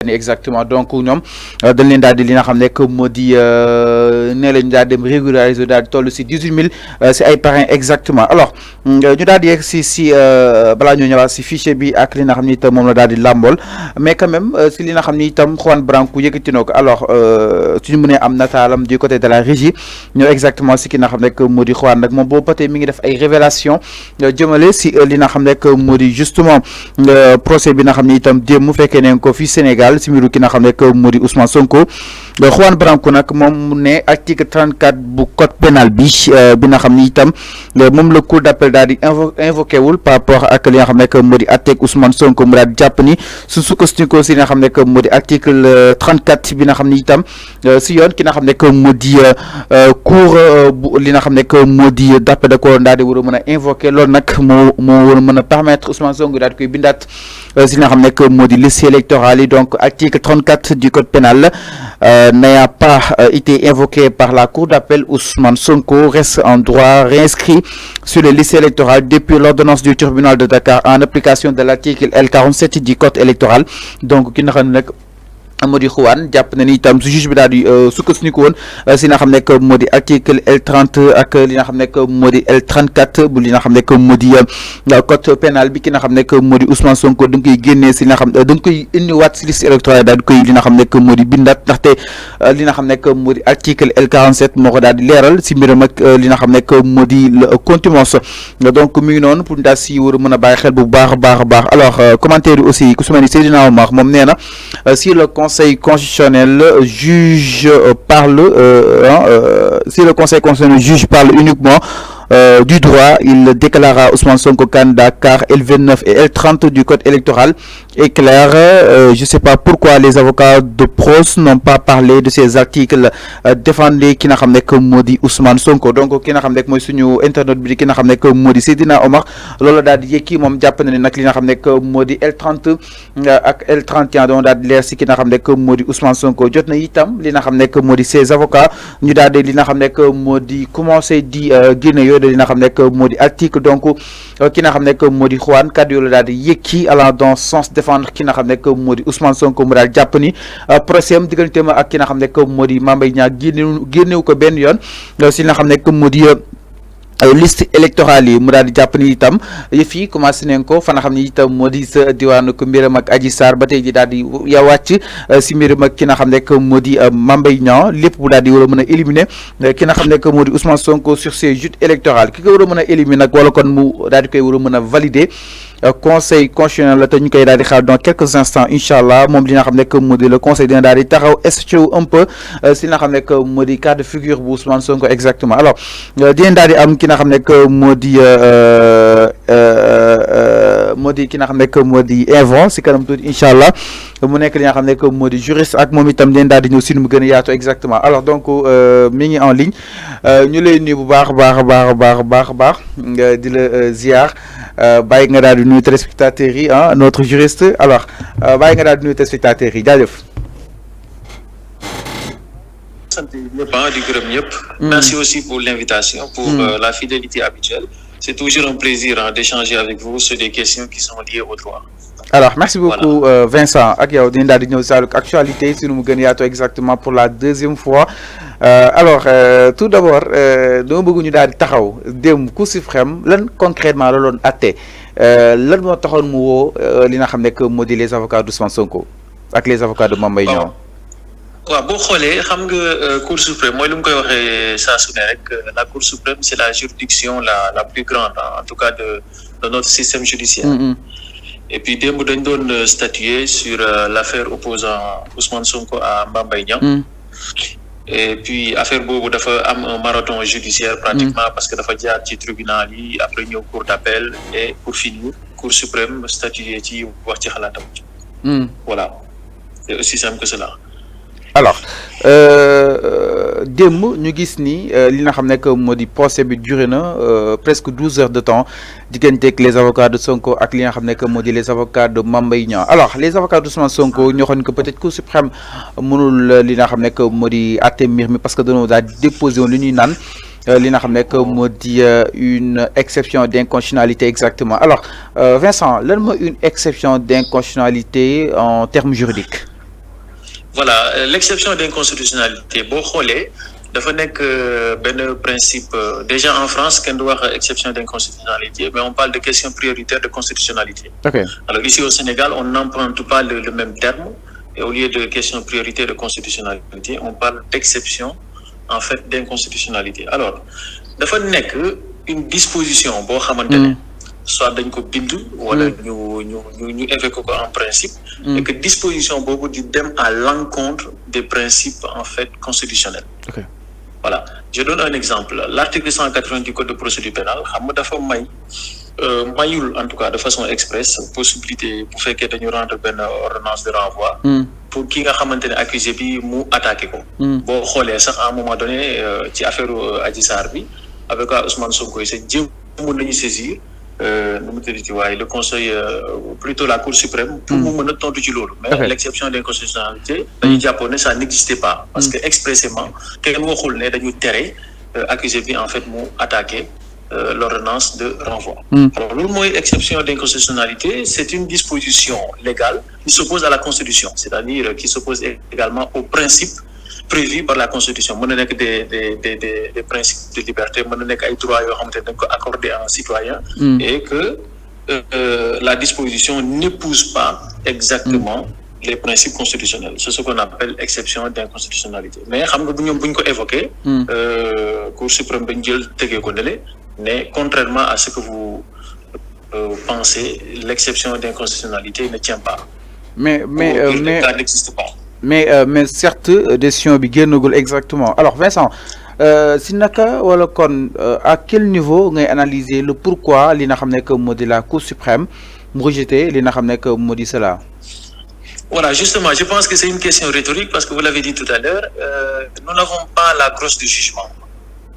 exactement donc ñoom dañ leen daal di li nga xam nekk moo di nee lañu daal dem régulariser daal di toll si 18000 si ay parrains exactement alors ñu daal di yegg si balaa ñoo ñëwaat si fichier bi ak li nga xam ni itam moom la daal di làmbool mais quand même si li nga xam ni itam Juan Branco yëkkati na ko alors suñu mënee am nataalam du côté de la régie ñoo exactement si ki nga xam nekk moo di Juan nag moom boobu ba tey mi ngi def ay révélation jëmale si li nga xam nekk moo di justement procès bi nga xam ni itam démb mu fekkee ne ko fii Sénégal si mbiru ki nga xam ne que moo di Ousmane Sonko Juan Branco nag moom mu ne article 34 bu code pénal bi nga xam ni itam moom la cour d'appel daal di invoqué wul par rapport ak li nga xam ne que moo di àtteeg Ousmane Sonko mu daal di jàpp ni su sukkandikoo si li nga xam ne que moo di article 34 bi nga xam ni itam si yoon ki nga xam ne que moo di cour bu li nga xam ne que moo di d'appel da ko daal di war a mën a invoqué loolu nag moo war a mën a permettre Ousmane Sonko daal di koy bindaat si li nga xam ne que moo di liste électorale yi donc article 34 du code pénal n'a pas été invoqué par la cour d'appel. Ousmane Sonko reste en droit réinscrit sur les listes électorales depuis l'ordonnance du tribunal de Dakar en application de l'article L47 du code électoral donc ki nga xam ne nag moo di Juan jàpp na ni itam su juge bi daal di sukkandiku woon si nga xam ne que moo di article L30 ak li nga xam ne que moo di L34 bu li nga xam ne que moo di code pénal bi ki nga xam ne que moo di Ousmane Sonko da nga koy génnee si li nga xam da nga koy indiwaat si liste électorale daal di koy li nga xam ne que moo di bindaat ndaxte li nga xam ne que moo di article L47 moo ko daal di leeral si mbiram ak li nga xam ne que moo di contumace donc mi ngi noonu pour daal si war a mën a bàyyi xel bu baax a baax alors commentaire yi aussi ku su mel ni Seydina Omar moom nee na si le Conseil constitutionnel juge si le Conseil constitutionnel juge parle uniquement du droit, il déclarera Ousmane Sonko candidat car L29 et L30 du code électoral est clair. Je ne sais pas pourquoi les avocats de prose n'ont pas parlé de ces articles défendus qui n'a jamais que modi Ousmane Sonko. Donc qui n'a jamais que moi suñu internet bi qui n'a jamais que modi Seydina Omar loolu daal di yëkki moom jàpp na ne nag li nga xam ne que modi L30 ak L31 donc daal di leer si ki nga xam ne que modi Ousmane Sonko jot na itam li nga xam ne que modi ses avocats ñu daal di li nga xam ne que modi commencé di génne yooyu li nga xam ne que modi article donc ki nga xam ne que modi Juan kaddu yoo la daal di yëkki allant dans sens défendre ki nga xam ne que modi Ousmane Sonko mu daal jàpp ni procès am diggante ma ak ki nga xam ne que modi Mame Mbaye Niang génnewu ko benn yoon si nga xam ne que modi liste électorale yi mu daal di jàpp ni itam yëf yi commencé nañ ko fa nga xam ni itam moo di sa diwaanu ko mbiram ak Adji Sarr ba tey ji daal di wàcc si mbiram ak ki nga xam ne que moo di Mame Mbaye Niang lépp bu daal di war a mën a éliminer ki nga xam ne que moo di Ousmane Sonko sur ces joutes électorales ki ko war a mën a éliminer nag wala kon mu daal di koy war a mën a valider conseil constitutionnel la te ñu koy daal di xaar dans quelques instants incha allah moom li nga xam ne que moo di le conseil dina daal di taxaw statué un peu si nga xam ne que moo di cas de figure bu Ousmane Sonko exactement alors dinañ daal di am ki nga xam ne que moo di ki nga xam ne que moo di Invon si kanam tuuti incha allah mu nekk li nga xam ne que moo di juriste ak moom itam dinañ daal di ñëw si nu mu gën a yaatu exactement alors donc mi ngi en ligne ñu lay nuyu bu baax a baax nga di la ziar bàyyi nga daal di nuyu téléspectateurs yi notre juriste alors bàyyi nga daal di nuyu téléspectateurs yi jaajëf. Merci aussi pour l'invitation, pour la fidélité habituelle. C'est toujours un plaisir d'échanger avec vous sur des questions qui sont liées au droit. Alors, merci beaucoup Vincent. Ak yow dinañ daal di ñëw sa actualité si nu mu gën a yaatu exactement pour la deuxième fois. Alors tout d'abord dama bëgg ñu daal di taxaw démb Cour suprême lan concrètement la doon atte lan moo taxoon mu woo li nga xam ne que moo di les avocats d'Ousmane Sonko ak les avocats de Mame Mbaye Niang. waaw boo xoolee xam nga Cour suprême mooy lu mu koy waxee saa su ne rek la Cour suprême c'est la juridiction la plus grande en tout cas de notre système judiciaire. Et puis démb dañ doon statuer sur l'affaire opposant Ousmane Sonko à Mame Mbaye Niang. Et puis affaire boobu dafa am un marathon judiciaire pratiquement parce que dafa jaar ci tribunal yi après ñëw cour d'appel et pour finir Cour suprême statuer ci wax ci xalaatam. Voilà c'est aussi simple que cela. Alors démb ñu gis ni li nga xam ne que moo di procès bi duré na presque 12 heures de temps digganteeg les avocats de Sonko ak li nga xam ne que moo di les avocats de Mame Mbaye Niang alors les avocats d'Ousmane Sonko ñoo xam que peut-être Cour suprême mënul li nga xam ne que moo di àtte mbir mi parce que dañoo daal déposé woon li ñuy naan li nga xam ne que moo di une exception d'inconstitutionnalité exactement alors Vincent lan mooy une exception d'inconstitutionnalité en termes juridiques. Voilà, l'exception d'inconstitutionnalité boo xoolee dafa nekk benn principe déjà en France kenn du wax exception d'inconstitutionnalité mais on parle de question prioritaire de constitutionnalité. Okay. Alors ici au Sénégal on n'emprunte pas le même terme et au lieu de question prioritaire de constitutionnalité on parle d'exception en fait d'inconstitutionnalité. Alors dafa nekk une disposition boo xamante ne soit dañ ko bind wala ñu évoquer ko en principe et que disposition boobu di dem à l'encontre des principes en fait constitutionnels. Okay. Voilà, je donne un exemple. L'article 180 du code de procédure pénale xam nga dafa mayul en tout cas de façon expresse possibilité bu fekkee dañu rendre benn ordonnance de renvoi pour ki nga xamante ne accusé bi mu attaqué ko. Boo xoolee sax à un moment donné ci affaire Adji Sarr bi avec Ousmane Sonko c'est jéem mën nañu saisir nu mu tëddee waaye le conseil plutôt la cour suprême pour mu mën a tontu ci loolu. Mais l'exception d'inconstitutionnalité dañu jàppoon ne ça n'existait pas parce que expressément kenn waxul ne dañu tere accusé bi en fait mu attaqué l'ordonnance de renvoi. Alors loolu mooy exception d'inconstitutionnalité, c'est une disposition légale qui s'oppose à la Constitution, c'est-à-dire qui s'oppose également aux principes prévus par la Constitution. Mën na nekk des principes de liberté, mën na nekk ay droits yoo xamante ne dañ ko accordé à un citoyen et que la disposition n'épouse pas exactement les principes constitutionnels. C'est ce qu'on appelle exception d'inconstitutionnalité. Mais xam nga bu ñu ko évoqué Cour suprême dañ jël tegee ko ndele mais contrairement à ce que vous pensez, l'exception d'inconstitutionnalité ne tient pas. Mais ça n'existe pas. Mais certes décision bi génnagul exactement. Alors Vincent, si naka wala kon à quel niveau ngay analyser le pourquoi li nga xam ne que moo di la Cour suprême mu rejeté li nga xam ne que moo di cela? Voilà, justement, je pense que c'est une question rhétorique parce que vous l'avez dit tout à l'heure, nous n'avons pas la grosse de jugement.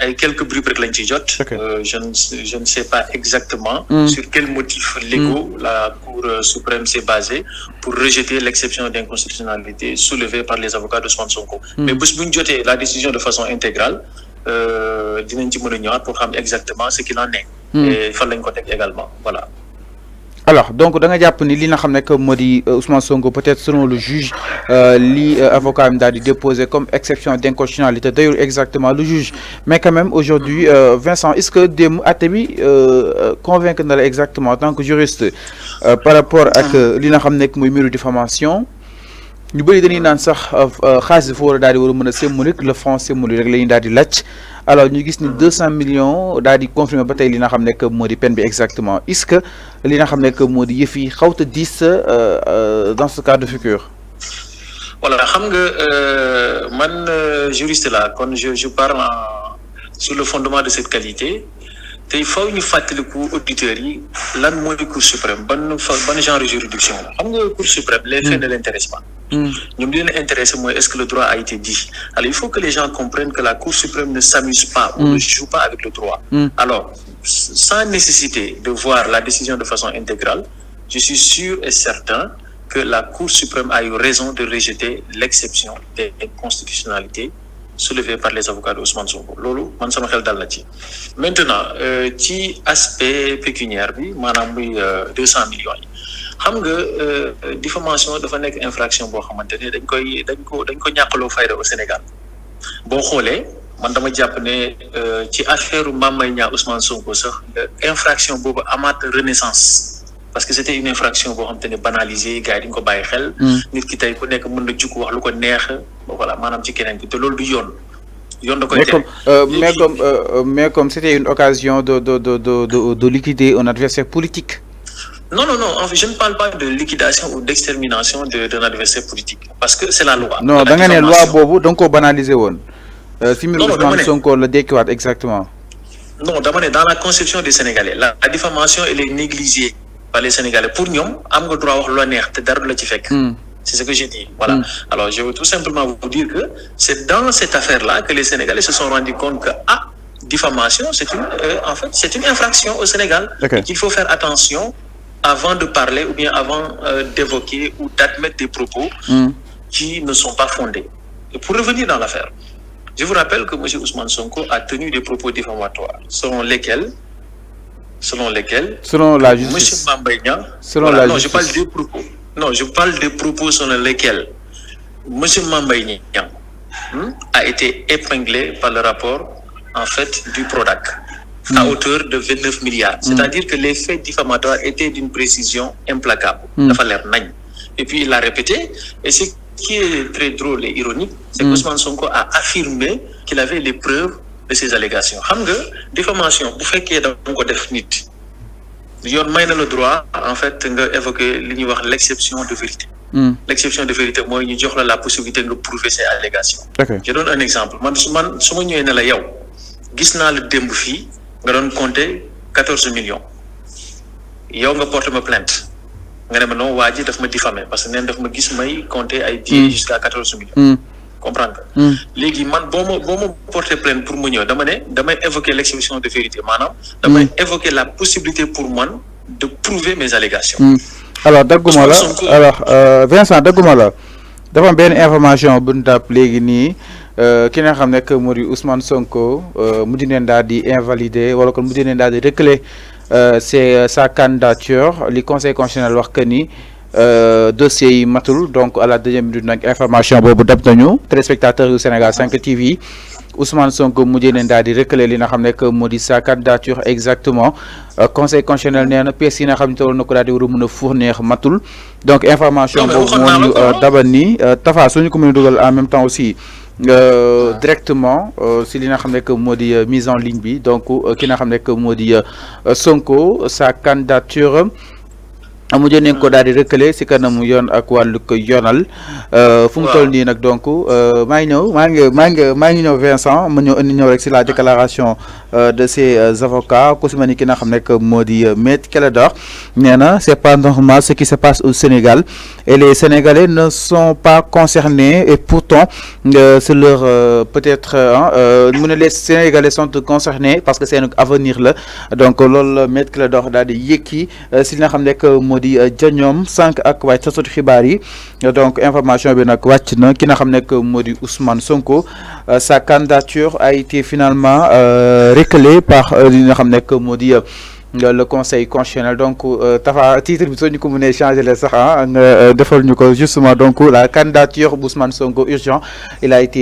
Et quelques rubriques lañ ci jot. Je ne sais pas exactement sur quels motifs légaux la Cour suprême s'est basée pour rejeter l'exception d'inconstitutionnalité soulevée par les avocats d'Ousmane Sonko. Mais bés bu ñu jotee la décision de façon intégrale dinañ ci mën a ñëwaat pour xam exactement ce qu'il en est. Et fan lañ ko teg également, voilà. Alors donc da nga jàpp ni li nga xam ne que moo di Ousmane Sonko peut-être selon le juge li avocat am daal di déposé comme exception d'inconstitutionnalité d'ailleurs exactement le juge mais quand même aujourd'hui Vincent est-ce que démb àtte bi convaincre na la exactement en tant que juriste par rapport ak li nga xam ne mooy mbiru diffamation ñu bëri dañuy naan sax xaalis dafa war a daal di war a mën a symbolique le franc symbolique rek la ñuy daal di laaj alors ñu gis ni 200 millions daal di confirmer ba tey li nga xam ne que moo di peine bi exactement est-ce que li nga xam ne que moo di yëf yi xawta diis dans ce cas de figure. Voilà, xam nga man juriste là kon je parle sur le fondement de cette qualité te il faut ñu fàttaliku auditeurs yi lan mooy Cour suprême ban genre de juridiction la xam nga Cour suprême les faits ne l'intéressent pas. ñoom li leen intéressé mooy est-ce que le droit a été dit. Alors il faut que les gens comprennent que la Cour suprême ne s'amuse pas ou ne joue pas avec le droit. Alors sans nécessité de voir la décision de façon intégrale, je suis sûr et certain que la Cour suprême a eu raison de rejeter l'exception d'inconstitutionnalité soulevée par les avocats d'Ousmane Sonko. Loolu man sama xel dal na ci. Maintenant ci aspect pécuniaire bi maanaam muy 200 millions yi. Xam nga diffamation dafa nekk infraction boo xamante ne dañ ko ñàkkaloo fayda au Sénégal. Boo xoolee man dama jàpp ne ci affaire Mame Mbaye Niang Ousmane Sonko sax infraction boobu amaat renaissance parce que c'était une infraction boo xamante ne banalisée gars yi dañ ko bàyyi xel. Nit ki tey ku nekk mën na jukk wax lu ko neex voilà maanaam ci keneen ki te loolu du yoon. Yoon da koy tere. Mais comme c'était une occasion de liquider un adversaire politique. Non, en fait, je ne parle pas de liquidation ou d'extermination d'un adversaire politique. Parce que c'est la loi. Non, dans la loi, bobo, donc on banalisé. Si Ousmane Sonko le déclare exactement. Non, dans la conception des Sénégalais, la diffamation elle est négligée par les Sénégalais. Pour nous, am nga droit wax lu neex te dara la ci fekk. C'est ce que j'ai dit. Voilà. Alors, je veux tout simplement vous dire que c'est dans cette affaire-là que les Sénégalais se sont rendus compte que diffamation, c'est une infraction au Sénégal et qu'il faut faire attention avant de parler ou bien avant d'évoquer ou d'admettre des propos qui ne sont pas fondés. Et pour revenir dans l'affaire, je vous rappelle que M. Ousmane Sonko a tenu des propos diffamatoires, selon lesquels selon la justice. M. Mame Mbaye Niang, selon la non, justice. je parle des propos selon lesquels monsieur Mame Mbaye Niang a été épinglé par le rapport en fait du Prodac à hauteur de 29 milliards. C'est-à-dire que les faits diffamatoires étaient d'une précision implacable. Dafa leer nañ. Et puis il l'a répété. Et ce qui est très drôle et ironique, c'est qu'Ousmane Sonko a affirmé qu'il avait les preuves de ces allégations. Xam nga diffamation bu fekkee da nga ko def nit yoon may na le droit en fait nga évoquer li ñuy wax l'exception de vérité. L'exception de vérité mooy ñu jox la possibilité de prouver ces allégations. Je donne un exemple man su ma ñëwee ne la yow gis naa la démb fii nga doon compter 14 millions yow nga porte ma plainte nga ne ma non waa ji daf ma diffamé parce que neen daf ma gis may compter ay billets jusqu'à 14 millions. Comprendre nga. Léegi man boo ma porter plainte pour mu ñëw damay évoquer l'exception de vérité maanaam damay évoquer la possibilité pour man de prouver mes allégations. Alors dagguma la alors Vincent dagguma la dafa am benn information bu ñu tàpp léegi nii ki nga xam ne que moo di Ousmane Sonko mujj neen daal di invalider wala kon mujj neen daal di reculer c'est sa candidature li conseil constitutionnel wax que ni dossier yi matul donc à la deuxième minute nag information boobu dab nañu téléspectateurs yu Sénégal 5 TV Ousmane Sonko mujjee neen daal di reculer li nga xam ne que moo di sa candidature exactement conseil constitutionnel nee na pièces yi nga xam ne toll na ko daal di war a mën a fournir matul donc information boobu moo ñu dabal nii Tafa suñu ko mën a dugal en même temps aussi directement si li nga xam ne que moo di mise en ligne bi donc ki nga xam ne que moo di Sonko sa candidature mujjee nañ ko daal di reculer si kanamu yoon ak wàllu ko yoonal fu mu toll nii nag donc maa ngi ñëw Vincent ma ñëw rek si la déclaration de ces avocats ku si mel ni ki nga xam ne que moo di Maître Clédor nee na c'est pas normal ce qui se passe au Sénégal et les Sénégalais ne sont pas concernés et pourtant c'est leur peut-être mu ne les Sénégalais sont concernés parce que seen avenir la donc loolu Maître Clédor daal di yëkki si li nga xam ne que moo di jañoom sànq ak waay tasatu xibaar yi donc information bi nag wàcc na ki nga xam ne que moo di Ousmane Sonko sa candidature a été finalement reculée par li nga xam ne que moo di le conseil constitutionnel donc Tafa titre bi soo ñu ko mënee changer le sax nga defal ñu ko justement donc la candidature Ousmane Sonko urgent il a été